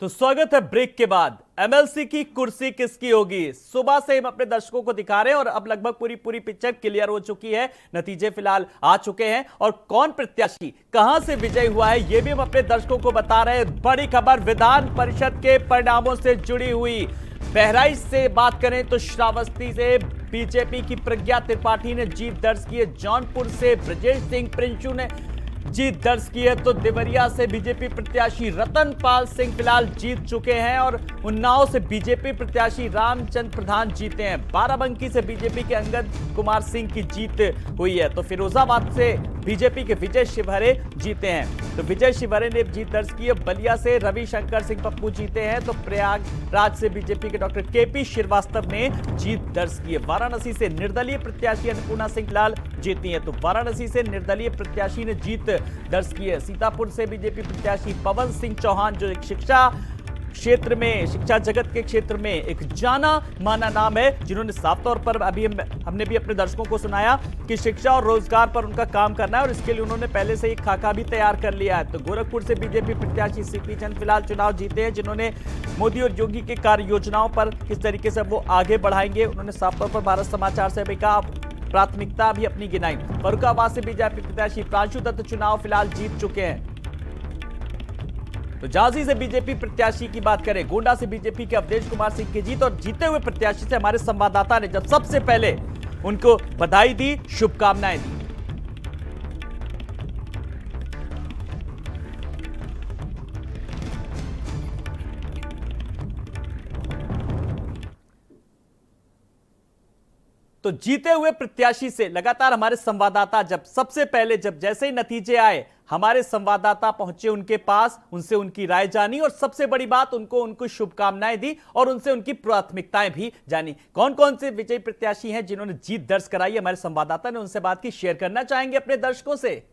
तो स्वागत है ब्रेक के बाद। एमएलसी की कुर्सी किसकी होगी, सुबह से हम अपने दर्शकों को दिखा रहे हैं और अब लगभग पूरी पिक्चर क्लियर हो चुकी है। नतीजे फिलहाल आ चुके हैं और कौन प्रत्याशी कहां से विजयी हुआ है यह भी हम अपने दर्शकों को बता रहे हैं। बड़ी खबर विधान परिषद के परिणामों से जुड़ी हुई। बहराइच से बात करें तो श्रावस्ती से बीजेपी की प्रज्ञा त्रिपाठी ने जीत दर्ज की है। जौनपुर से ब्रजेश सिंह प्रिंचू ने जीत दर्ज की है तो देवरिया से बीजेपी प्रत्याशी रतनपाल सिंह फिलहाल जीत चुके हैं और उन्नाव से बीजेपी प्रत्याशी रामचंद्र प्रधान जीते हैं। बाराबंकी से बीजेपी के अंगद कुमार सिंह की जीत हुई है तो फिरोजाबाद से बीजेपी के विजय शिवहरे जीते हैं। तो विजय शिवहरे ने जीत दर्ज की है। बलिया से रविशंकर सिंह पप्पू जीते हैं तो प्रयागराज से बीजेपी के डॉक्टर केपी श्रीवास्तव ने जीत दर्ज की है। वाराणसी से निर्दलीय प्रत्याशी अन्नपूर्णा सिंह लाल जीती है तो वाराणसी से निर्दलीय प्रत्याशी ने जीत दर्ज की है। सीतापुर से बीजेपी प्रत्याशी पवन सिंह चौहान जो एक शिक्षा जगत के क्षेत्र में एक जाना माना नाम है, जिन्होंने साफ तौर पर अभी हमने भी अपने दर्शकों को सुनाया कि शिक्षा और रोजगार पर उनका काम करना है और इसके लिए उन्होंने पहले से ही खाका भी तैयार कर लिया है। तो गोरखपुर से बीजेपी प्रत्याशी सीपी चंद फिलहाल चुनाव जीते हैं, जिन्होंने मोदी और योगी की कार्य योजनाओं पर किस तरीके से वो आगे बढ़ाएंगे उन्होंने साफ तौर पर भारत समाचार से भी कहा, प्राथमिकता भी अपनी गिनाई। फर्रुखाबाद से बीजेपी प्रत्याशी प्रांशु दत्त चुनाव फिलहाल जीत चुके हैं। तो झांसी से बीजेपी प्रत्याशी की बात करें, गोंडा से बीजेपी के अवधेश कुमार सिंह की जीत और जीते हुए प्रत्याशी से हमारे संवाददाता ने जब सबसे पहले उनको बधाई दी, शुभकामनाएं दी। तो जीते हुए प्रत्याशी से लगातार हमारे संवाददाता जब जैसे ही नतीजे आए हमारे संवाददाता पहुंचे उनके पास, उनसे उनकी राय जानी और सबसे बड़ी बात उनको शुभकामनाएं दी और उनसे उनकी प्राथमिकताएं भी जानी। कौन कौन से विजयी प्रत्याशी हैं जिन्होंने जीत दर्ज कराई, हमारे संवाददाता ने उनसे बात की, शेयर करना चाहेंगे अपने दर्शकों से।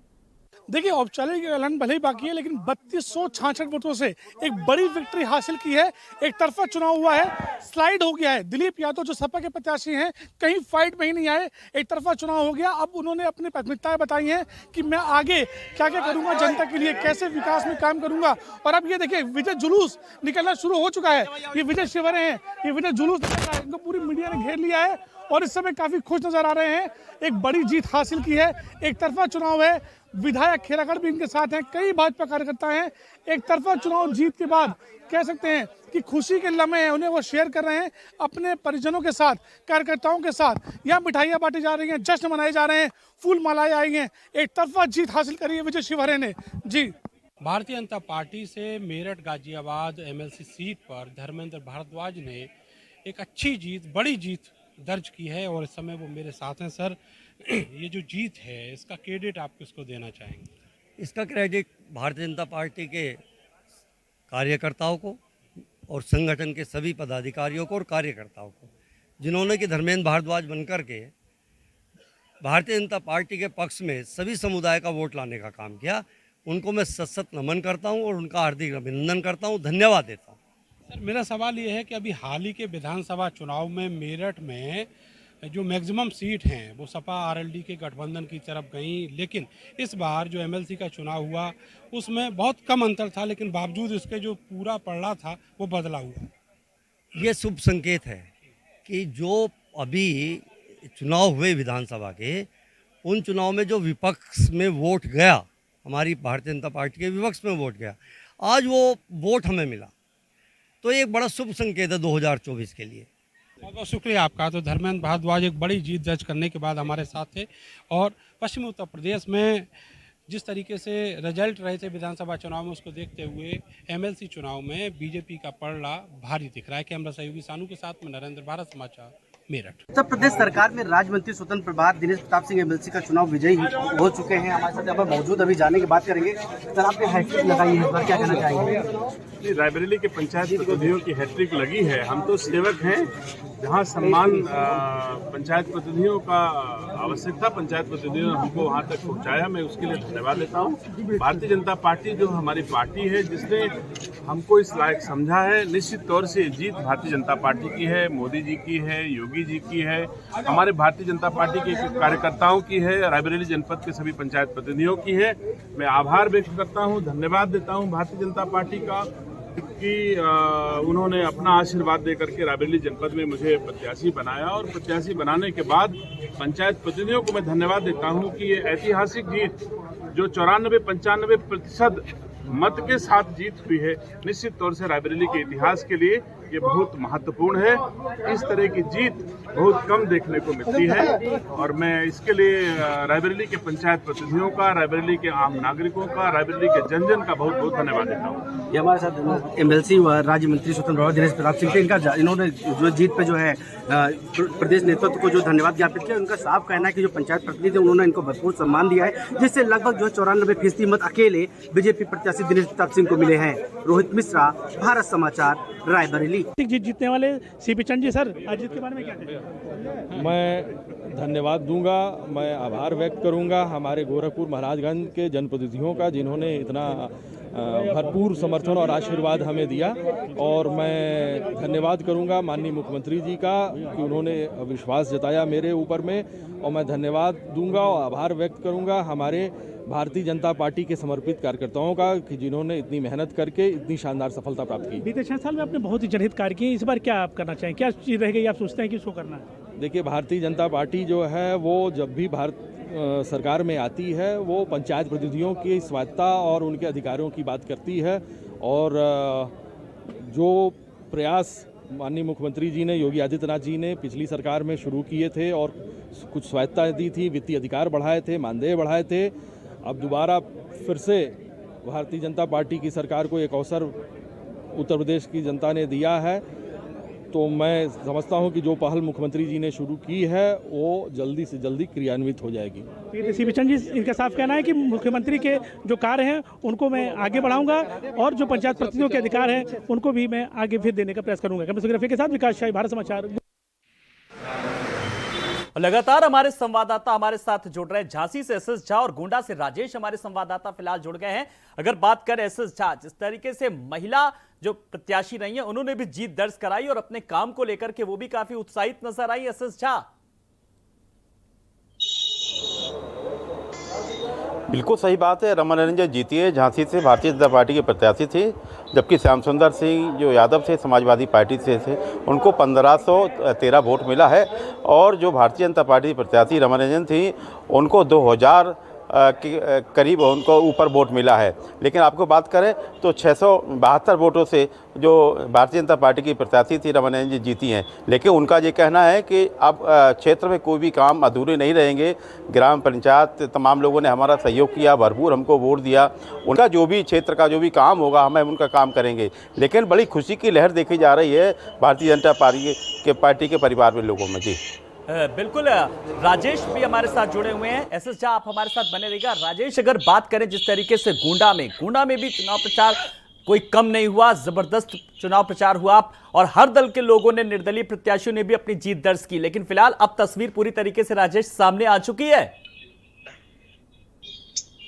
देखिए, औपचारिक ऐलान भले ही बाकी है लेकिन 3266 वोटों से एक बड़ी विक्ट्री हासिल की है। एक तरफा चुनाव हुआ है, स्लाइड हो गया है। दिलीप यादव जो सपा के प्रत्याशी हैं कहीं फाइट में ही नहीं आए, एक तरफा चुनाव हो गया। अब उन्होंने अपनी प्राथमिकताएं बताई हैं कि मैं आगे क्या क्या करूंगा जनता के लिए, कैसे विकास में काम करूंगा। और अब ये देखिए विजय जुलूस निकलना शुरू हो चुका है। ये विजय शिवहरे हैं, ये विजय जुलूस निकल रहा है, इनको पूरी मीडिया ने घेर लिया है और इस समय काफी खुश नजर आ रहे हैं। एक बड़ी जीत हासिल की है, एक तरफा चुनाव है। विधायक खेरागढ़ भी इनके साथ हैं, कई भाजपा कार्यकर्ता हैं। एक तरफा चुनाव जीत के बाद कह सकते हैं कि खुशी के लम्हे हैं, उन्हें वो शेयर कर रहे हैं अपने परिजनों के साथ, कार्यकर्ताओं के साथ। यहाँ मिठाइयाँ बांटी जा रही हैं, जश्न मनाए जा रहे हैं, फूल मालाएं आई हैं। एक तरफा जीत हासिल करी है विजय शिवहरे ने। जी, भारतीय जनता पार्टी से मेरठ गाजियाबाद एमएलसी सीट पर धर्मेंद्र भारद्वाज ने एक अच्छी जीत, बड़ी जीत दर्ज की है और इस समय वो मेरे साथ हैं। सर, ये जो जीत है इसका क्रेडिट आप किसको देना चाहेंगे? इसका क्रेडिट भारतीय जनता पार्टी के कार्यकर्ताओं को और संगठन के सभी पदाधिकारियों को और कार्यकर्ताओं को, जिन्होंने कि धर्मेंद्र भारद्वाज बनकर के भारतीय जनता पार्टी के पक्ष में सभी समुदाय का वोट लाने का काम किया। उनको मैं सत नमन करता हूं और उनका हार्दिक अभिनंदन करता हूं, धन्यवाद देता हूं। सर, मेरा सवाल ये है कि अभी हाल ही के विधानसभा चुनाव में मेरठ में जो मैक्सिमम सीट हैं वो सपा आरएलडी के गठबंधन की तरफ गई, लेकिन इस बार जो एमएलसी का चुनाव हुआ उसमें बहुत कम अंतर था, लेकिन बावजूद इसके जो पूरा पलड़ा था वो बदला हुआ। ये शुभ संकेत है कि जो अभी चुनाव हुए विधानसभा के, उन चुनाव में जो विपक्ष में वोट गया, हमारी भारतीय जनता पार्टी के विपक्ष में वोट गया, आज वो वोट हमें मिला, तो एक बड़ा शुभ संकेत है 2024 के लिए। बहुत बहुत शुक्रिया आपका। तो धर्मेंद्र भारद्वाज एक बड़ी जीत दर्ज करने के बाद हमारे साथ थे और पश्चिमी उत्तर प्रदेश में जिस तरीके से रिजल्ट रहे थे विधानसभा चुनाव में, उसको देखते हुए एमएलसी चुनाव में बीजेपी का पलड़ा भारी दिख रहा है। कैमरा सहयोगी सानू के साथ में नरेंद्र, भारत समाचार, मेरठ। उत्तर प्रदेश सरकार में राज्य मंत्री स्वतंत्र प्रभार दिनेश प्रताप सिंह एमएलसी का चुनाव विजयी हो चुके हैं। हमारे साथ यहाँ पर मौजूद, अभी जाने की बात करेंगे। सर, आपने हैट्रिक लगाई है, क्या कहना चाहेंगे? रायबरेली के पंचायत प्रतिनिधियों की हैट्रिक लगी है। हम तो सेवक हैं, जहां सम्मान पंचायत प्रतिनिधियों का आवश्यक था, पंचायत प्रतिनिधियों ने हमको वहां तक पहुंचाया, मैं उसके लिए धन्यवाद देता हूं। भारतीय जनता पार्टी जो हमारी पार्टी है, जिसने हमको इस लायक समझा है, निश्चित तौर से जीत भारतीय जनता पार्टी की है, मोदी जी की है, योगी जी की है, हमारे भारतीय जनता पार्टी के कार्यकर्ताओं की है, रायबरेली जनपद के सभी पंचायत प्रतिनिधियों की है। मैं आभार व्यक्त करता हूं, धन्यवाद देता हूं भारतीय जनता पार्टी का कि उन्होंने अपना आशीर्वाद देकर के रायबरेली जनपद में मुझे प्रत्याशी बनाया और प्रत्याशी बनाने के बाद पंचायत प्रतिनिधियों को मैं धन्यवाद देता हूं कि ये ऐतिहासिक जीत जो 94-95% मत के साथ जीत हुई है, निश्चित तौर से रायबरेली के इतिहास के लिए ये बहुत महत्वपूर्ण है। इस तरह की जीत बहुत कम देखने को मिलती है और मैं इसके लिए रायबरेली के पंचायत प्रतिनिधियों का, रायबरेली के आम नागरिकों का, रायबरेली के जन जन का बहुत बहुत धन्यवाद देता हूँ। ये हमारे साथ एमएलसी व राज्य मंत्री स्वतंत्र प्रभार दिनेश प्रताप सिंह थे। इन्होंने जो जीत पे जो है प्रदेश नेतृत्व को जो धन्यवाद ज्ञापित किया। उनका साफ कहना है कि जो पंचायत प्रतिनिधि थे उन्होंने इनको भरपूर सम्मान दिया है, जिससे लगभग जो 94% मत अकेले बीजेपी प्रत्याशी दिनेश प्रताप सिंह को मिले हैं। रोहित मिश्रा, भारत समाचार, रायबरेली। जीत जीतने वाले सीपी चंद जी, सर आज जीत के बारे में क्या कहेंगे? मैं धन्यवाद दूंगा, मैं आभार व्यक्त करूंगा हमारे गोरखपुर महाराजगंज के जनप्रतिनिधियों का, जिन्होंने इतना भरपूर समर्थन और आशीर्वाद हमें दिया। और मैं धन्यवाद करूंगा माननीय मुख्यमंत्री जी का कि उन्होंने विश्वास जताया मेरे ऊपर में। और मैं धन्यवाद दूंगा और आभार व्यक्त करूंगा हमारे भारतीय जनता पार्टी के समर्पित कार्यकर्ताओं का कि जिन्होंने इतनी मेहनत करके इतनी शानदार सफलता प्राप्त की। बीते 6 साल में आपने बहुत ही जनहित कार्य किए, इस बार क्या आप करना चाहें? क्या चीज़ रह गई आप सोचते हैं कि उसको करना है? देखिए, भारतीय जनता पार्टी जो है वो जब भी भारत सरकार में आती है वो पंचायत प्रतिनिधियों की स्वायत्तता और उनके अधिकारों की बात करती है। और जो प्रयास माननीय मुख्यमंत्री जी ने, योगी आदित्यनाथ जी ने पिछली सरकार में शुरू किए थे और कुछ स्वायत्तता दी थी, वित्तीय अधिकार बढ़ाए थे, मानदेय बढ़ाए थे, अब दोबारा फिर से भारतीय जनता पार्टी की सरकार को एक अवसर उत्तर प्रदेश की जनता ने दिया है। तो मैं समझता हूं कि जो पहल मुख्यमंत्री जी ने शुरू की है वो जल्दी से जल्दी क्रियान्वित हो जाएगी। सीपी चंद जी, इनका साफ कहना है कि मुख्यमंत्री के जो कार्य हैं उनको मैं आगे बढ़ाऊंगा और जो पंचायत प्रतिनिधियों के अधिकार हैं उनको भी मैं आगे फिर देने का प्रयास करूंगा। कैमरे के साथ विकास शाही, भारत समाचार। लगातार हमारे संवाददाता हमारे साथ जुड़ रहे हैं। झांसी से एसएस झा और गोंडा से राजेश हमारे संवाददाता फिलहाल जुड़ गए हैं। अगर बात करें एसएस झा, जिस तरीके से महिला जो प्रत्याशी रही हैं उन्होंने भी जीत दर्ज कराई और अपने काम को लेकर के वो भी काफी उत्साहित नजर आई। एसएस झा, बिल्कुल सही बात है। रमन रंजन जीती है, झांसी से भारतीय जनता पार्टी के प्रत्याशी थे, जबकि श्याम सुंदर सिंह जो यादव थे समाजवादी पार्टी से थे उनको 1513 वोट मिला है। और जो भारतीय जनता पार्टी प्रत्याशी रमन रंजन थी उनको 2000 के करीब उनको ऊपर वोट मिला है। लेकिन आपको बात करें तो 672 वोटों से जो भारतीय जनता पार्टी की प्रत्याशी थी रमन रंजन जी जीती हैं। लेकिन उनका ये कहना है कि अब क्षेत्र में कोई भी काम अधूरे नहीं रहेंगे। ग्राम पंचायत तमाम लोगों ने हमारा सहयोग किया, भरपूर हमको वोट दिया, उनका जो भी क्षेत्र का जो भी काम होगा हमें उनका काम करेंगे। लेकिन बड़ी खुशी की लहर देखी जा रही है भारतीय जनता पार्टी के परिवार में लोगों में। जी बिल्कुल, राजेश भी हमारे साथ जुड़े हुए हैं। एसएस झा, आप हमारे साथ बने रहिएगा। राजेश, अगर बात करें जिस तरीके से गोंडा में भी चुनाव प्रचार कोई कम नहीं हुआ, जबरदस्त चुनाव प्रचार हुआ और हर दल के लोगों ने, निर्दलीय प्रत्याशियों ने भी अपनी जीत दर्ज की। लेकिन फिलहाल अब तस्वीर पूरी तरीके से राजेश सामने आ चुकी है।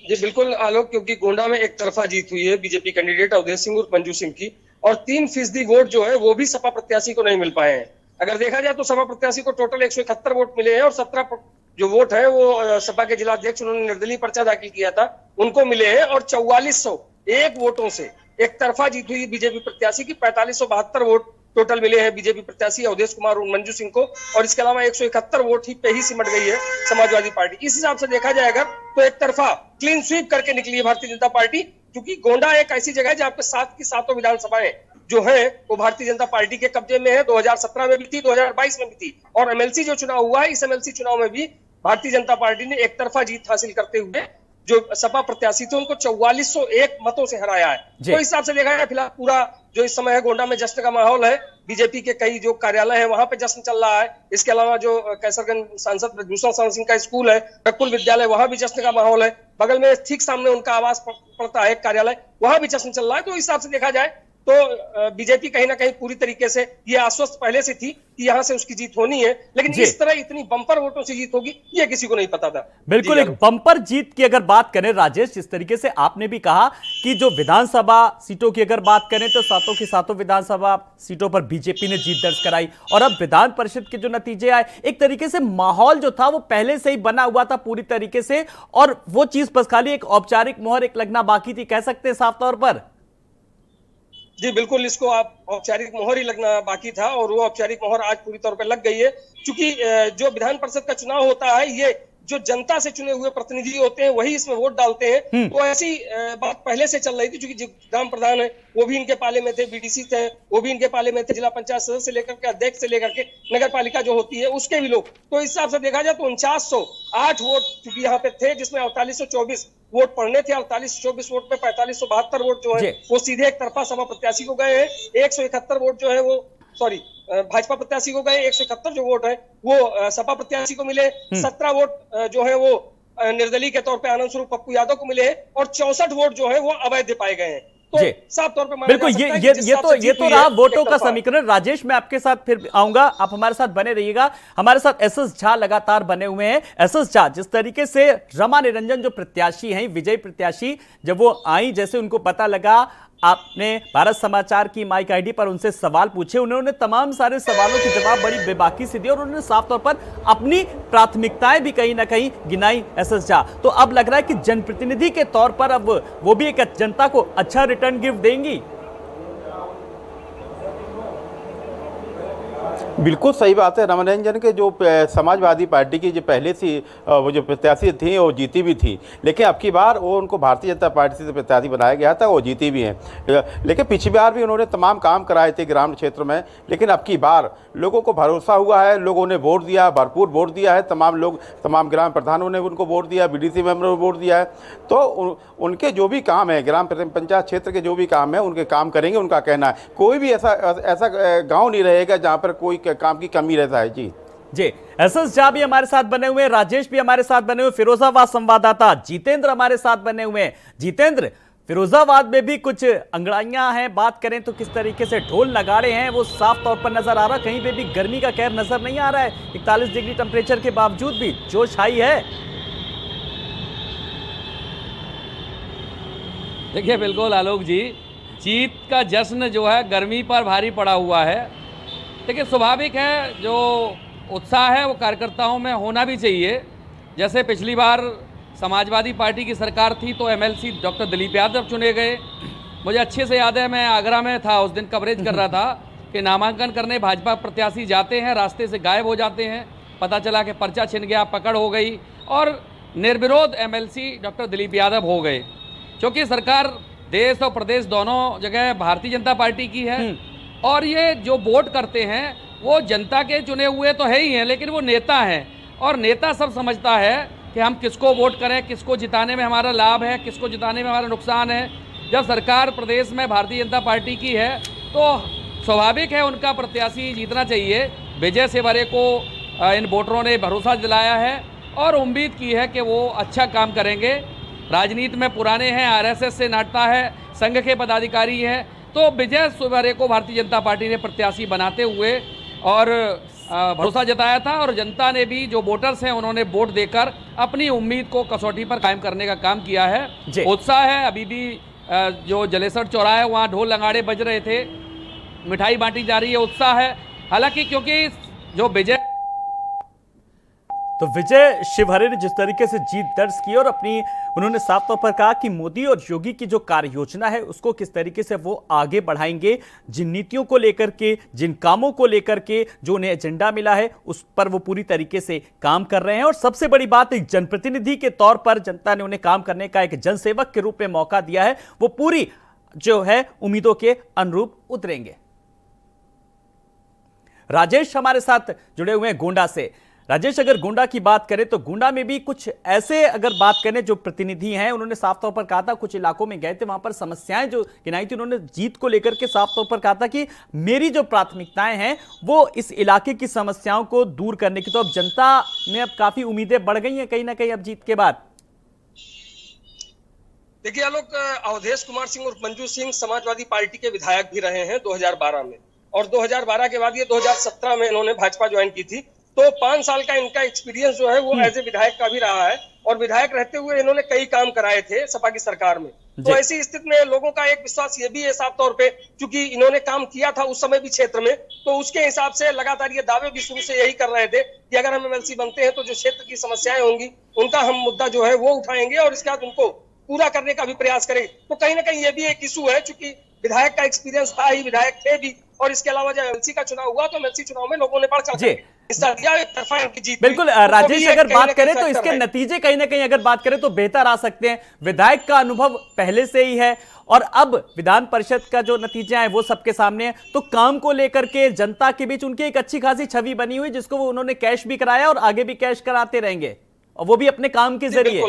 जी बिल्कुल आलोक, क्योंकि गोंडा में एक तरफा जीत हुई है बीजेपी कैंडिडेट अवधेश सिंह और मंजू सिंह की, और 3% वोट जो है वो भी सपा प्रत्याशी को नहीं मिल पाए हैं। अगर देखा जाए तो सपा प्रत्याशी को टोटल 171 वोट मिले हैं और 17 जो वोट है वो सपा के जिला अध्यक्ष, उन्होंने निर्दलीय पर्चा दाखिल किया था, उनको मिले हैं। और 4401 वोटों से एक तरफा जीत हुई बीजेपी प्रत्याशी की। 4572 वोट टोटल मिले हैं बीजेपी प्रत्याशी अवधेश कुमार और मंजू सिंह को, और इसके अलावा 171 वोट ही पे ही सिमट गई है समाजवादी पार्टी। इस हिसाब से देखा जाएगा तो एक तरफा क्लीन स्वीप करके निकली है भारतीय जनता पार्टी, क्योंकि गोंडा एक ऐसी जगह है जहाँ पे 7 की 7 विधानसभाएं जो है वो भारतीय जनता पार्टी के कब्जे में है। 2017 में भी थी, 2022 में भी थी, और एमएलसी जो चुनाव हुआ है, इस एमएलसी चुनाव में भी भारतीय जनता पार्टी ने एक तरफा जीत हासिल करते हुए जो सपा प्रत्याशी थे उनको 4401 मतों से हराया है। तो इस हिसाब से देखा जाए फिलहाल पूरा जो इस समय है गोंडा में जश्न का माहौल है। बीजेपी के कई जो कार्यालय है वहां पे जश्न चल रहा है। इसके अलावा जो कैसरगंज सांसद ब्रजभूषण शरण सिंह का स्कूल है, रकुल विद्यालय, वहां भी जश्न का माहौल है। बगल में ठीक सामने उनका आवास पड़ता है कार्यालय, वहां भी जश्न चल रहा है। तो इस हिसाब से देखा जाए तो बीजेपी कहीं ना कहीं पूरी तरीके से ये आश्वस्त पहले से थी कि यहां से उसकी जीत होनी है, लेकिन इस तरह इतनी बम्पर वोटों से जीत होगी ये किसी को नहीं पता था। बिल्कुल, एक बम्पर जीत की अगर बात करें राजेश, जिस तरीके से आपने भी कहा कि जो विधानसभा सीटों की अगर बात करें तो 7 की 7 विधानसभा सीटों पर बीजेपी ने जीत दर्ज कराई, और अब विधान परिषद के जो नतीजे आए, एक तरीके से माहौल जो था वो पहले से ही बना हुआ था पूरी तरीके से, और वो चीज बस खाली एक औपचारिक मोहर एक लगना बाकी थी, कह सकते हैं साफ तौर पर। जी बिल्कुल, इसको आप औपचारिक मोहर ही लगना बाकी था और वो औपचारिक मोहर आज पूरी तौर पे लग गई है। चूंकि जो विधान परिषद का चुनाव होता है, ये जो जनता से चुने हुए प्रतिनिधि होते हैं वही इसमें वोट डालते हैं। तो ऐसी बात पहले से चल रही थी, क्योंकि जो ग्राम प्रधान है वो भी इनके पाले में थे, बीडीसी थे वो भी इनके पाले में थे, जिला पंचायत सदस्य से लेकर के अध्यक्ष से लेकर के नगर पालिका जो होती है उसके भी लोग। तो इस हिसाब से देखा जाए तो 4908 वोट चूंकि यहाँ पे थे, जिसमें 4824 वोट पड़ने थे। 4824 वोट में 4572 वोट जो है वो सीधे एक तरफा सपा प्रत्याशी को गए हैं। 171 वोट जो है वो भाजपा प्रत्याशी को गए। 171 जो वोट है वो सपा प्रत्याशी को मिले। 17 वोट जो है वो निर्दलीय के तौर पे आनंद स्वरूप पप्पू यादव को मिले और 64 वोट जो है वो अवैध पाए गए हैं। तो साफ तौर पे बिल्कुल ये तो रहा वोटों का समीकरण। राजेश, मैं आपके साथ फिर आऊंगा, आप हमारे साथ बने रहिएगा। हमारे साथ एसएस झा लगातार बने हुए हैं। एसएस झा, जिस तरीके से रमा निरंजन जो प्रत्याशी हैं, विजयी प्रत्याशी, जब वो आई, जैसे उनको पता लगा, आपने भारत समाचार की माइक आईडी पर उनसे सवाल पूछे, उन्होंने तमाम सारे सवालों के जवाब बड़ी बेबाकी से दिए और उन्होंने साफ तौर पर अपनी प्राथमिकताएं भी कहीं ना कहीं गिनाई। एसएस झा, तो अब लग रहा है कि जनप्रतिनिधि के तौर पर अब वो भी एक जनता को अच्छा रिटर्न गिफ्ट देंगी। बिल्कुल सही बात है। रमनिरंजन के जो समाजवादी पार्टी की जो पहले से वो जो प्रत्याशी थी वो जीती भी थी, लेकिन अब की बार वो उनको भारतीय जनता पार्टी से प्रत्याशी बनाया गया था, वो जीती भी हैं। लेकिन पिछली बार भी उन्होंने तमाम काम कराए थे ग्राम क्षेत्र में, लेकिन अब की बार लोगों को भरोसा हुआ है, लोगों ने वोट दिया, भरपूर वोट दिया है। तमाम लोग, तमाम ग्राम प्रधानों ने उनको वोट दिया, बीडीसी मेंबरों ने वोट दिया है। तो उनके जो भी काम है, ग्राम पंचायत क्षेत्र के जो भी काम है, उनके काम करेंगे, उनका कहना है। कोई भी ऐसा गाँव नहीं रहेगा जहाँ पर कोई काम की कमी रहता है। जी एसएस झा भी हमारे साथ बने हुए हैं, राजेश भी हमारे साथ बने हुए, फिरोजाबाद संवाददाता जितेंद्र हमारे साथ बने हुए हैं। जितेंद्र, फिरोजाबाद में भी कुछ अंगड़ाइयां हैं, बात करें तो किस तरीके से ढोल नगाड़े हैं वो साफ तौर पर नजर आ रहा, कहीं पे भी गर्मी का कहर नजर नहीं आ रहा है। 41 डिग्री टेम्परेचर के बावजूद भी जोश हाई है। देखिए बिल्कुल आलोक जी, जीत का जश्न जो है गर्मी पर भारी पड़ा हुआ है। देखिए स्वाभाविक है, जो उत्साह है वो कार्यकर्ताओं में होना भी चाहिए। जैसे पिछली बार समाजवादी पार्टी की सरकार थी तो एमएलसी डॉक्टर दिलीप यादव चुने गए। मुझे अच्छे से याद है, मैं आगरा में था उस दिन, कवरेज कर रहा था कि नामांकन करने भाजपा प्रत्याशी जाते हैं, रास्ते से गायब हो जाते हैं। पता चला कि पर्चा छिन गया, पकड़ हो गई और निर्विरोध एमएलसी डॉक्टर दिलीप यादव हो गए। क्योंकि सरकार देश और प्रदेश दोनों जगह भारतीय जनता पार्टी की है और ये जो वोट करते हैं वो जनता के चुने हुए तो है ही हैं, लेकिन वो नेता हैं और नेता सब समझता है कि हम किसको वोट करें, किसको जिताने में हमारा लाभ है, किसको जिताने में हमारा नुकसान है। जब सरकार प्रदेश में भारतीय जनता पार्टी की है तो स्वाभाविक है उनका प्रत्याशी जीतना चाहिए। विजय सेवरे को इन वोटरों ने भरोसा दिलाया है और उम्मीद की है कि वो अच्छा काम करेंगे। राजनीति में पुराने हैं, आरएसएस से नाटता है, संघ के पदाधिकारी हैं, तो विजय सेवरे को भारतीय जनता पार्टी ने प्रत्याशी बनाते हुए और भरोसा जताया था और जनता ने भी, जो वोटर्स हैं, उन्होंने वोट देकर अपनी उम्मीद को कसौटी पर कायम करने का काम किया है। उत्साह है। अभी भी जो जलेसर चौराहा है वहाँ ढोल नगाड़े बज रहे थे, मिठाई बांटी जा रही है, उत्साह है। हालांकि क्योंकि जो विजय शिवहरे ने जिस तरीके से जीत दर्ज की और अपनी, उन्होंने साफ तौर पर कहा कि मोदी और योगी की जो कार्य योजना है उसको किस तरीके से वो आगे बढ़ाएंगे, जिन नीतियों को लेकर के, जिन कामों को लेकर के जो उन्हें एजेंडा मिला है उस पर वो पूरी तरीके से काम कर रहे हैं। और सबसे बड़ी बात, एक जनप्रतिनिधि के तौर पर जनता ने उन्हें काम करने का, एक जनसेवक के रूप में मौका दिया है, वो पूरी जो है उम्मीदों के अनुरूप उतरेंगे। राजेश हमारे साथ जुड़े हुए हैं गोंडा से। राजेश, अगर गोंडा की बात करें तो गोंडा में भी कुछ ऐसे, अगर बात करें, जो प्रतिनिधि हैं उन्होंने साफ तौर पर कहा था, कुछ इलाकों में गए थे, वहां पर समस्याएं जो गिनाई थी, उन्होंने जीत को लेकर के साफ तौर पर कहा था कि मेरी जो प्राथमिकताएं हैं वो इस इलाके की समस्याओं को दूर करने की। तो अब जनता में अब काफी उम्मीदें बढ़ गई हैं कहीं ना कहीं अब जीत के बाद। देखिए आलोक, अवधेश कुमार सिंह और मंजू सिंह समाजवादी पार्टी के विधायक भी रहे हैं 2012 में, और 2012 के बाद ये 2017 में इन्होंने भाजपा ज्वाइन की थी। तो 5 साल का इनका एक्सपीरियंस जो है वो एज ए विधायक का भी रहा है और विधायक रहते हुए इन्होंने कई काम कराए थे सपा की सरकार में। तो ऐसी स्थिति में लोगों का एक विश्वास ये भी है साफ तौर पे, क्योंकि इन्होंने काम किया था उस समय भी क्षेत्र में, तो उसके हिसाब से लगातार ये दावे भी शुरू से यही कर रहे थे कि अगर हम एमएलसी बनते हैं तो जो क्षेत्र की समस्याएं होंगी उनका हम मुद्दा जो है वो उठाएंगे और इसके बाद उनको पूरा करने का भी प्रयास करें। तो कहीं ना कहीं ये भी एक इशू है, क्योंकि विधायक का एक्सपीरियंस था ही, विधायक थे भी, और इसके अलावा जब एमएलसी का चुनाव हुआ तो एमएलसी चुनाव में लोगों ने बढ़ चढ़ जी। हिस्सा दिया, एक तरफा इनकी जीत बिल्कुल हुई। तो राजेश, कभी अगर कहीं ना बात करें कहीं तो फैक्टर इसके है। नतीजे कहीं ना कहीं अगर बात करें तो बेहतर आ सकते हैं। विधायक का अनुभव पहले से ही है और अब विधान परिषद का जो नतीजे आए वो सबके सामने है, तो काम को लेकर के जनता के बीच उनकी एक अच्छी खासी छवि बनी हुई, जिसको वो उन्होंने कैश भी कराया और आगे भी कैश कराते रहेंगे, और वो भी अपने काम के जरिए।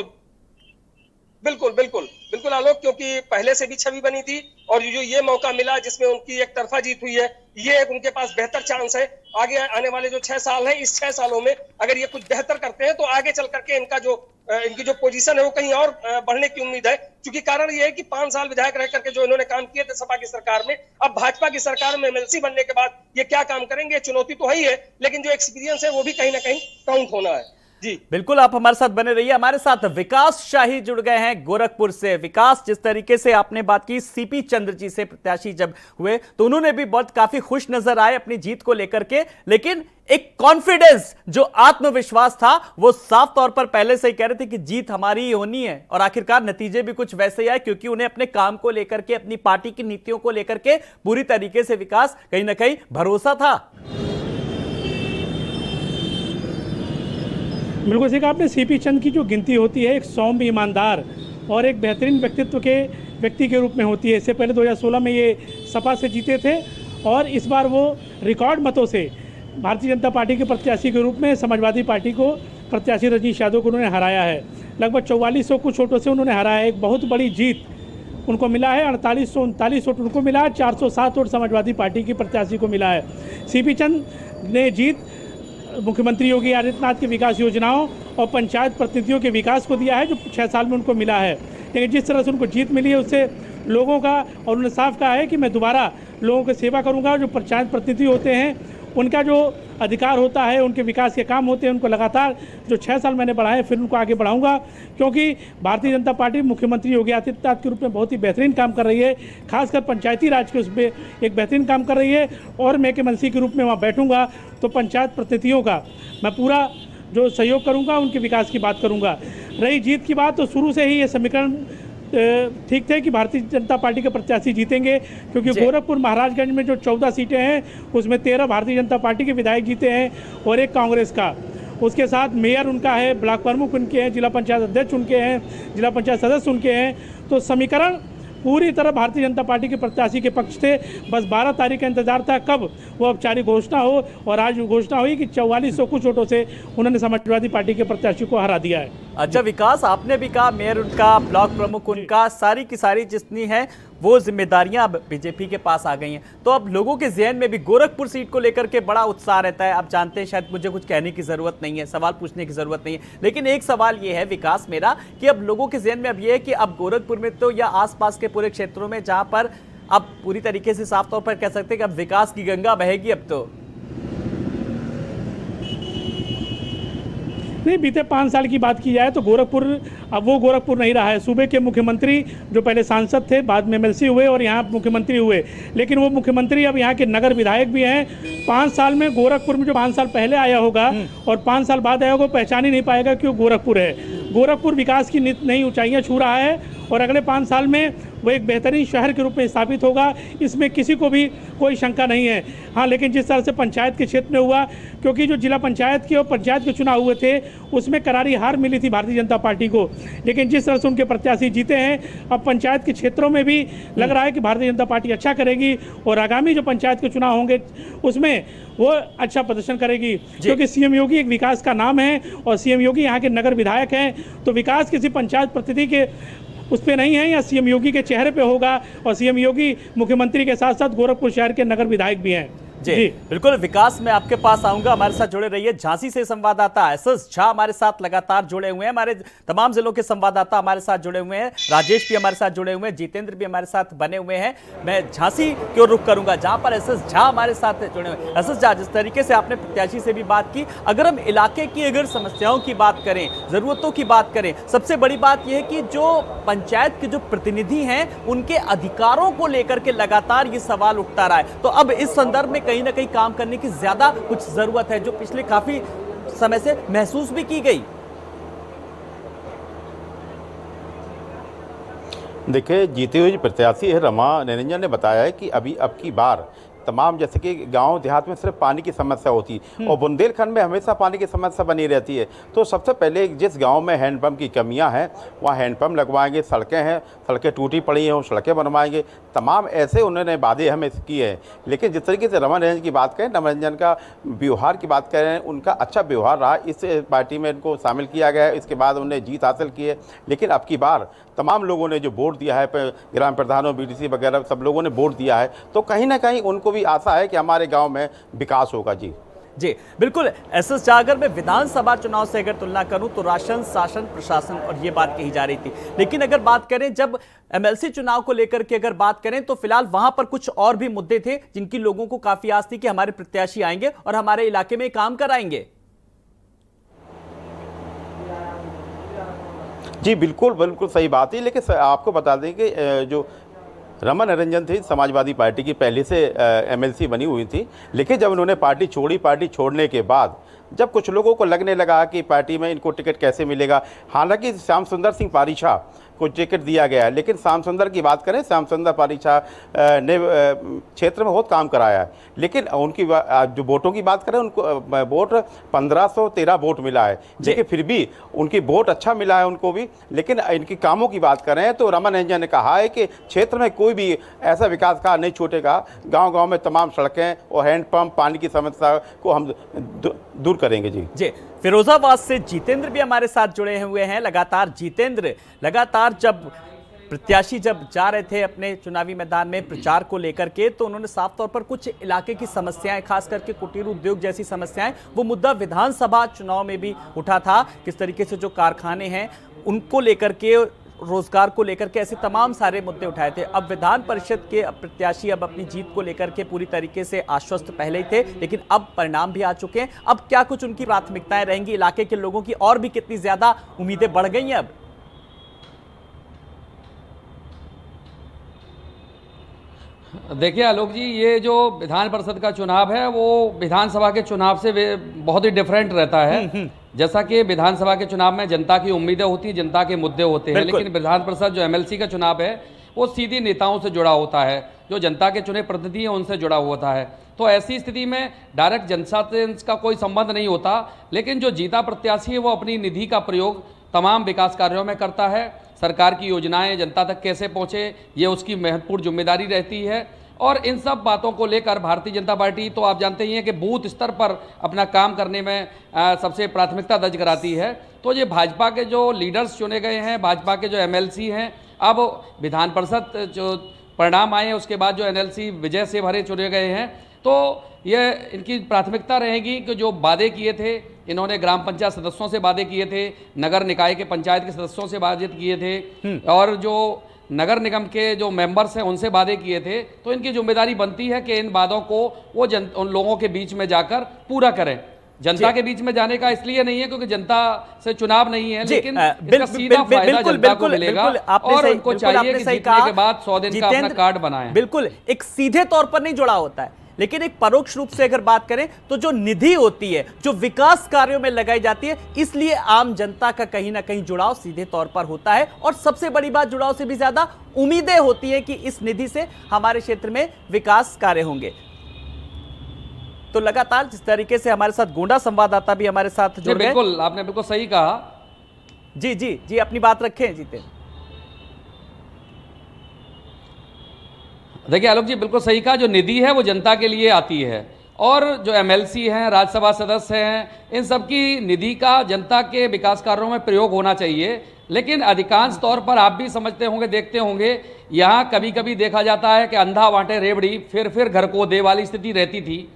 बिल्कुल बिल्कुल बिल्कुल आलोक, क्योंकि पहले से भी छवि बनी थी और जो ये मौका मिला जिसमें उनकी एक तरफा जीत हुई है, ये एक उनके पास बेहतर चांस है। आगे आने वाले जो 6 साल हैं, इस 6 सालों में अगर ये कुछ बेहतर करते हैं तो आगे चल करके इनकी जो पोजीशन है वो कहीं और बढ़ने की उम्मीद है। क्योंकि कारण ये है कि 5 साल विधायक रह करके जो इन्होंने काम किए थे सपा की सरकार में, अब भाजपा की सरकार में एमएलसी बनने के बाद ये क्या काम करेंगे, चुनौती तो है ही है, लेकिन जो एक्सपीरियंस है वो भी कहीं ना कहीं काउंट होना है। जी बिल्कुल, आप हमारे साथ बने रहिए। हमारे साथ विकास शाही जुड़ गए हैं गोरखपुर से। विकास, जिस तरीके से आपने बात की सीपी चंद्र जी से प्रत्याशी जब हुए तो उन्होंने भी बहुत काफी खुश नजर आए अपनी जीत को लेकर के, लेकिन एक कॉन्फिडेंस, जो आत्मविश्वास था, वो साफ तौर पर पहले से ही कह रहे थे कि जीत हमारी ही होनी है, और आखिरकार नतीजे भी कुछ वैसे ही आए, क्योंकि उन्हें अपने काम को लेकर के, अपनी पार्टी की नीतियों को लेकर के पूरी तरीके से विकास कहीं ना कहीं भरोसा था। बिल्कुल सही कहा आपने। सीपी चंद की जो गिनती होती है एक सौम्य, ईमानदार और एक बेहतरीन व्यक्तित्व के व्यक्ति के रूप में होती है। इससे पहले 2016 में ये सपा से जीते थे और इस बार वो रिकॉर्ड मतों से भारतीय जनता पार्टी के प्रत्याशी के रूप में समाजवादी पार्टी को प्रत्याशी रजनीश यादव को उन्होंने हराया है। लगभग 4400 कुछ वोटों से उन्होंने हराया है। एक बहुत बड़ी जीत उनको मिला है। 4839 वोट उनको मिला है, 407 वोट समाजवादी पार्टी की प्रत्याशी को मिला है। सीपी चंद ने जीत मुख्यमंत्री योगी आदित्यनाथ की विकास योजनाओं और पंचायत प्रतिनिधियों के विकास को दिया है, जो 6 साल में उनको मिला है। लेकिन जिस तरह से उनको जीत मिली है उससे लोगों का, और उन्होंने साफ कहा है कि मैं दोबारा लोगों की सेवा करूंगा। जो पंचायत प्रतिनिधि होते हैं उनका जो अधिकार होता है, उनके विकास के काम होते हैं, उनको लगातार जो 6 साल मैंने बढ़ाए फिर उनको आगे बढ़ाऊंगा, क्योंकि भारतीय जनता पार्टी मुख्यमंत्री योगी आदित्यनाथ के रूप में बहुत ही बेहतरीन काम कर रही है। खासकर पंचायती राज के उसमें एक बेहतरीन काम कर रही है, और मैं के एमएलसी के रूप में वहाँ बैठूंगा तो पंचायत प्रतिनिधियों का मैं पूरा जो सहयोग करूंगा, उनके विकास की बात करूंगा। रही जीत की बात, तो शुरू से ही ये समीकरण ठीक थे कि भारतीय जनता पार्टी के प्रत्याशी जीतेंगे, क्योंकि गोरखपुर महाराजगंज में जो 14 सीटें हैं उसमें 13 भारतीय जनता पार्टी के विधायक जीते हैं और 1 कांग्रेस का। उसके साथ मेयर उनका है, ब्लॉक प्रमुख उनके हैं, जिला पंचायत अध्यक्ष उनके हैं, जिला पंचायत सदस्य उनके हैं। तो समीकरण पूरी तरह भारतीय जनता पार्टी के प्रत्याशी के पक्ष थे। बस 12 तारीख का इंतजार था कब वो औपचारिक घोषणा हो, और आज घोषणा हुई कि 4400 कुछ वोटों से उन्होंने समाजवादी पार्टी के प्रत्याशी को हरा दिया है। अच्छा विकास, आपने भी कहा मेयर उनका, ब्लॉक प्रमुख उनका, सारी की सारी जितनी है वो जिम्मेदारियां अब बीजेपी के पास आ गई हैं, तो अब लोगों के ज़हन में भी गोरखपुर सीट को लेकर के बड़ा उत्साह रहता है। आप जानते हैं, शायद मुझे कुछ कहने की ज़रूरत नहीं है, सवाल पूछने की ज़रूरत नहीं है, लेकिन एक सवाल ये है विकास मेरा कि अब लोगों के ज़हन में अब ये है कि अब गोरखपुर में तो या आसपास के पूरे क्षेत्रों में जहाँ पर अब पूरी तरीके से साफ तौर पर कह सकते हैं कि अब विकास की गंगा बहेगी अब तो। नहीं, बीते 5 साल की बात की जाए तो गोरखपुर अब वो गोरखपुर नहीं रहा है। सूबे के मुख्यमंत्री जो पहले सांसद थे, बाद में एमएलसी हुए और यहाँ मुख्यमंत्री हुए, लेकिन वो मुख्यमंत्री अब यहाँ के नगर विधायक भी हैं। 5 साल में गोरखपुर में जो 5 साल पहले आया होगा और 5 साल बाद आया होगा, पहचान ही नहीं पाएगा कि वो गोरखपुर है। गोरखपुर विकास की नई ऊंचाइयाँ छू रहा है और अगले 5 साल में वो एक बेहतरीन शहर के रूप में स्थापित होगा, इसमें किसी को भी कोई शंका नहीं है। हाँ, लेकिन जिस तरह से पंचायत के क्षेत्र में हुआ, क्योंकि जो जिला पंचायत के और पंचायत के चुनाव हुए थे उसमें करारी हार मिली थी भारतीय जनता पार्टी को, लेकिन जिस तरह से उनके प्रत्याशी जीते हैं, अब पंचायत के क्षेत्रों में भी लग रहा है कि भारतीय जनता पार्टी अच्छा करेगी और आगामी जो पंचायत के चुनाव होंगे उसमें वो अच्छा प्रदर्शन करेगी, क्योंकि सीएम योगी एक विकास का नाम है और सीएम योगी यहाँ के नगर विधायक हैं। तो विकास किसी पंचायत प्रतिनिधि के उस पर नहीं है, या सीएम योगी के चेहरे पे होगा, और सीएम योगी मुख्यमंत्री के साथ साथ गोरखपुर शहर के नगर विधायक भी हैं। जी बिल्कुल विकास, मैं आपके पास आऊंगा, हमारे साथ जुड़े रहिए। झांसी से संवाददाता एसएस झा हमारे साथ लगातार जुड़े हुए हैं, हमारे तमाम जिलों के संवाददाता हमारे साथ जुड़े हुए हैं, राजेश भी हमारे साथ जुड़े हुए हैं, जितेंद्र भी हमारे साथ बने हुए हैं। मैं झांसी की ओर रुख करूंगा जहां पर एसएस झा हमारे साथ जुड़े हुए हैं। एसएस झा, जिस तरीके से आपने प्रत्याशी से भी बात की, अगर हम इलाके की अगर समस्याओं की बात करें, जरूरतों की बात करें, सबसे बड़ी बात यह है कि जो पंचायत के जो प्रतिनिधि हैं उनके अधिकारों को लेकर के लगातार ये सवाल उठता रहा है। तो अब इस संदर्भ में कहीं ना कहीं काम करने की ज्यादा कुछ जरूरत है, जो पिछले काफी समय से महसूस भी की गई। देखिए, जीते हुए जो प्रत्याशी है रमा निरंजन ने बताया है कि अभी अब की बार तमाम, जैसे कि गांव देहात में सिर्फ पानी की समस्या होती है और बुंदेलखंड में हमेशा पानी की समस्या बनी रहती है। तो सबसे पहले जिस गांव में हैंडपंप की कमियां हैं वहाँ हैंडपंप लगवाएंगे, सड़कें हैं, सड़कें टूटी पड़ी हैं वो सड़कें बनवाएंगे, तमाम ऐसे उन्होंने वादे हमें किए हैं। लेकिन जिस तरीके से रमा निरंजन की बात करें, रमा निरंजन का व्यवहार की बात करें, उनका अच्छा व्यवहार रहा, इस पार्टी में इनको शामिल किया गया है, इसके बाद उन्हें जीत हासिल की है। लेकिन अब की बार तमाम लोगों ने जो वोट दिया है, ग्राम प्रधानों, बीडीसी वगैरह सब लोगों ने वोट दिया है, तो कहीं ना कहीं उनको भी आशा है कि हमारे गांव में विकास होगा। जी जी बिल्कुल। एसएस जागर में विधानसभा चुनाव से अगर तुलना करूं तो राशन, शासन, प्रशासन और ये बात कही जा रही थी। लेकिन अगर बात करें जब एमएलसी चुनाव को लेकर के अगर बात करें तो फिलहाल वहां पर कुछ और भी मुद्दे थे जिनकी लोगों को काफी आस थी कि हमारे प्रत्याशी आएंगे और हमारे इलाके में काम कराएंगे। जी बिल्कुल बिल्कुल सही बात है। लेकिन आपको बता दें कि जो रमा निरंजन थी समाजवादी पार्टी की पहले से एमएलसी बनी हुई थी, लेकिन जब उन्होंने पार्टी छोड़ी, पार्टी छोड़ने के बाद जब कुछ लोगों को लगने लगा कि पार्टी में इनको टिकट कैसे मिलेगा, हालांकि श्याम सुंदर सिंह पारीछा को टिकट दिया गया है, लेकिन श्याम सुंदर की बात करें, श्याम सुंदर पारीछा ने क्षेत्र में बहुत काम कराया है। लेकिन उनकी जो वोटों की बात करें, उनको वोट 1513 वोट मिला है, लेकिन फिर भी उनकी वोट अच्छा मिला है उनको भी। लेकिन इनकी कामों की बात करें तो रमा निरंजन ने कहा है कि क्षेत्र में कोई भी ऐसा विकास कार्य नहीं छूटेगा, गाँव-गाँव में तमाम सड़कें और हैंडपंप, पानी की समस्या को हम दूर करेंगे। जी फिरोजाबाद से जितेंद्र भी हमारे साथ जुड़े हुए हैं। जितेंद्र, लगातार जब प्रत्याशी जब जा रहे थे अपने चुनावी मैदान में प्रचार को लेकर के, तो उन्होंने साफ तौर पर कुछ इलाके की समस्याएं, खास करके कुटीर उद्योग जैसी समस्याएं, वो मुद्दा विधानसभा चुनाव में भी उठा था। किस तरीके से जो कारखाने हैं उनको लेकर के, रोजगार को लेकर के, ऐसे तमाम सारे मुद्दे उठाए थे। अब विधान परिषद के प्रत्याशी अब अपनी जीत को लेकर के पूरी तरीके से आश्वस्त पहले ही थे, लेकिन अब परिणाम भी आ चुके हैं। अब क्या कुछ उनकी प्राथमिकताएं रहेंगी, इलाके के लोगों की और भी कितनी ज्यादा उम्मीदें बढ़ गई हैं अब? देखिए आलोक जी, ये जो विधान परिषद का चुनाव है वो विधानसभा के चुनाव से बहुत ही डिफरेंट रहता है। जैसा कि विधानसभा के चुनाव में जनता की उम्मीदें होती हैं, जनता के मुद्दे होते हैं, लेकिन विधान परिषद जो एमएलसी का चुनाव है वो सीधी नेताओं से जुड़ा होता है, जो जनता के चुने प्रतिनिधि हैं उनसे जुड़ा होता है। तो ऐसी स्थिति में डायरेक्ट जनता से का कोई संबंध नहीं होता, लेकिन जो जीता प्रत्याशी है वो अपनी निधि का प्रयोग तमाम विकास कार्यों में करता है। सरकार की योजनाएं जनता तक कैसे पहुंचे, ये उसकी महत्वपूर्ण जिम्मेदारी रहती है। और इन सब बातों को लेकर भारतीय जनता पार्टी, तो आप जानते ही हैं कि बूथ स्तर पर अपना काम करने में सबसे प्राथमिकता दर्ज कराती है। तो ये भाजपा के जो लीडर्स चुने गए हैं, भाजपा के जो एमएलसी हैं, अब विधान परिषद जो परिणाम आए उसके बाद जो एमएलसी विजय से भरे चुने गए हैं, तो ये इनकी प्राथमिकता रहेगी कि जो वादे किए थे, इन्होंने ग्राम पंचायत सदस्यों से वादे किए थे, नगर निकाय के पंचायत के सदस्यों से वादे किए थे, और जो नगर निगम के जो मेंबर्स हैं उनसे वादे किए थे। तो इनकी जिम्मेदारी बनती है कि इन वादों को वो उन लोगों के बीच में जाकर पूरा करें। जनता के बीच में जाने का इसलिए नहीं है क्योंकि जनता से चुनाव नहीं है, लेकिन इसका सीधा फायदा जनता को मिलेगा और उनको चाहिए कि जीतने के बाद 100 दिन का अपना कार्ड बनाएं। बिल्कुल, एक सीधे तौर पर नहीं जुड़ा होता है, लेकिन एक परोक्ष रूप से अगर बात करें तो जो निधि होती है, जो विकास कार्यों में लगाई जाती है, इसलिए आम जनता का कहीं ना कहीं जुड़ाव सीधे तौर पर होता है। और सबसे बड़ी बात, जुड़ाव से भी ज्यादा उम्मीदें होती है कि इस निधि से हमारे क्षेत्र में विकास कार्य होंगे। तो लगातार जिस तरीके से हमारे साथ गोंडा संवाददाता भी हमारे साथ जुड़ गए। बिल्कुल, आपने बिल्कुल सही कहा। जी जी जी, अपनी बात रखें जीते। देखिए आलोक जी, बिल्कुल सही कहा। जो निधि है वो जनता के लिए आती है, और जो एमएलसी हैं, राज्यसभा सदस्य हैं, इन सब की निधि का जनता के विकास कार्यों में प्रयोग होना चाहिए। लेकिन अधिकांश तौर पर आप भी समझते होंगे, देखते होंगे, यहाँ कभी कभी देखा जाता है कि अंधा बांटे रेवड़ी, फिर घर को दे वाली स्थिति रहती थी।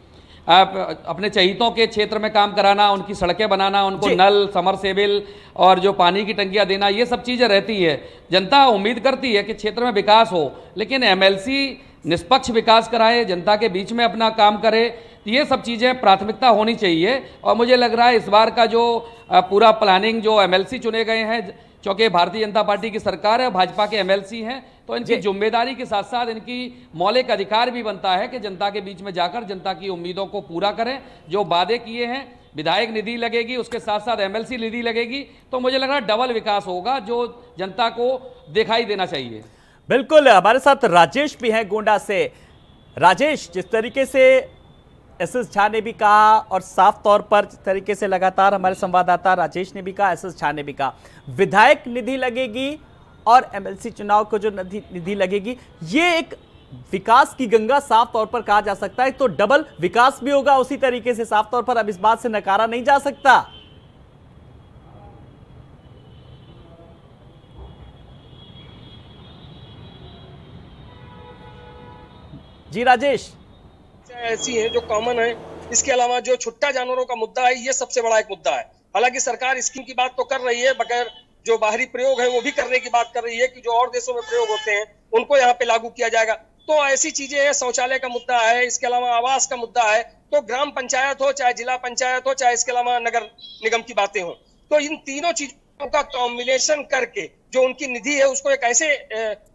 अपने चहितों के क्षेत्र में काम कराना, उनकी सड़कें बनाना, उनको नल, समरसेबिल और जो पानी की टंकियां देना, ये सब चीज़ें रहती है। जनता उम्मीद करती है कि क्षेत्र में विकास हो, लेकिन एमएलसी निष्पक्ष विकास कराए, जनता के बीच में अपना काम करे, ये सब चीज़ें प्राथमिकता होनी चाहिए। और मुझे लग रहा है इस बार का जो पूरा प्लानिंग, जो एमएलसी चुने गए हैं, चूँकि भारतीय जनता पार्टी की सरकार है, भाजपा के एमएलसी हैं, तो इनकी जिम्मेदारी के साथ साथ इनकी मौलिक अधिकार भी बनता है कि जनता के बीच में जाकर जनता की उम्मीदों को पूरा करें। जो वादे किए हैं, विधायक निधि लगेगी, उसके साथ साथ एमएलसी निधि लगेगी, तो मुझे लग रहा है डबल विकास होगा जो जनता को दिखाई देना चाहिए। बिल्कुल, हमारे साथ राजेश भी हैं गोंडा से। राजेश, जिस तरीके से एसएस झा ने भी कहा और साफ तौर पर जिस तरीके से लगातार हमारे संवाददाता राजेश ने भी कहा, एसएस झा ने भी कहा, विधायक निधि लगेगी और एमएलसी चुनाव को जो निधि लगेगी, ये एक विकास की गंगा साफ तौर पर कहा जा सकता है। तो डबल विकास भी होगा उसी तरीके से, साफ तौर पर अब इस बात से नकारा नहीं जा सकता। जी राजेश। ऐसी हैं जो कॉमन है, इसके अलावा जो छुट्टा जानवरों का मुद्दा है, ये सबसे बड़ा एक मुद्दा है। हालांकि सरकार स्कीम की बात तो कर रही है, मगर जो बाहरी प्रयोग है वो भी करने की बात कर रही है कि जो और देशों में प्रयोग होते हैं उनको यहाँ पे लागू किया जाएगा। तो ऐसी चीजें हैं, शौचालय का मुद्दा है, इसके अलावा आवास का मुद्दा है। तो ग्राम पंचायत हो, चाहे जिला पंचायत हो, चाहे इसके अलावा नगर निगम की बातें हो, तो इन तीनों चीजों का कॉम्बिनेशन करके जो उनकी निधि है उसको एक ऐसे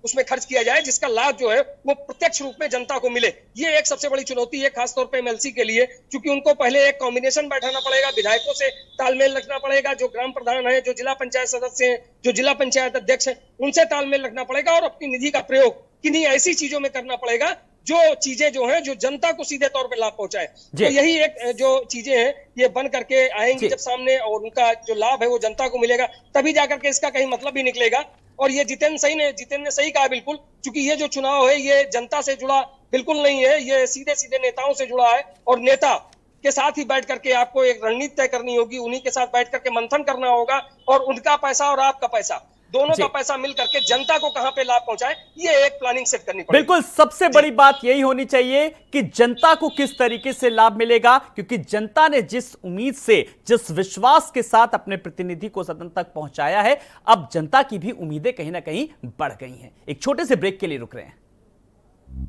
उसमें खर्च किया जाए जिसका लाभ जो है वो प्रत्यक्ष रूप में जनता को मिले। ये एक सबसे बड़ी चुनौती है खासतौर पे एमएलसी के लिए, क्योंकि उनको पहले एक कॉम्बिनेशन बैठाना पड़ेगा, विधायकों से तालमेल रखना पड़ेगा, जो ग्राम प्रधान है, जो जिला पंचायत सदस्य हैं, जो जिला पंचायत अध्यक्ष है, उनसे तालमेल रखना पड़ेगा और अपनी निधि का प्रयोग किन्हीं ऐसी चीजों में करना पड़ेगा जो चीजें जो है जो जनता को सीधे तौर पे लाभ पहुंचाए। तो यही एक जो चीजें हैं ये बन करके आएंगी जब सामने, और उनका जो लाभ है वो जनता को मिलेगा, तभी जाकर के इसका कहीं मतलब भी निकलेगा। और ये जितेंद्र ने सही कहा बिल्कुल, क्योंकि ये जो चुनाव है ये जनता से जुड़ा बिल्कुल नहीं है, ये सीधे सीधे नेताओं से जुड़ा है। और नेता के साथ ही बैठ करके आपको एक रणनीति तय करनी होगी, उन्हीं के साथ बैठ करके मंथन करना होगा, और उनका पैसा और आपका पैसा दोनों का पैसा मिल करके जनता को कहां पे लाभ पहुंचाए, ये एक प्लानिंग सेट करनी पड़ेगी। बिल्कुल, सबसे बड़ी बात यही होनी चाहिए कि जनता को किस तरीके से लाभ मिलेगा, क्योंकि जनता ने जिस उम्मीद से, जिस विश्वास के साथ अपने प्रतिनिधि को सदन तक पहुंचाया है, अब जनता की भी उम्मीदें कहीं ना कहीं बढ़ गई हैं। एक छोटे से ब्रेक के लिए रुक रहे हैं।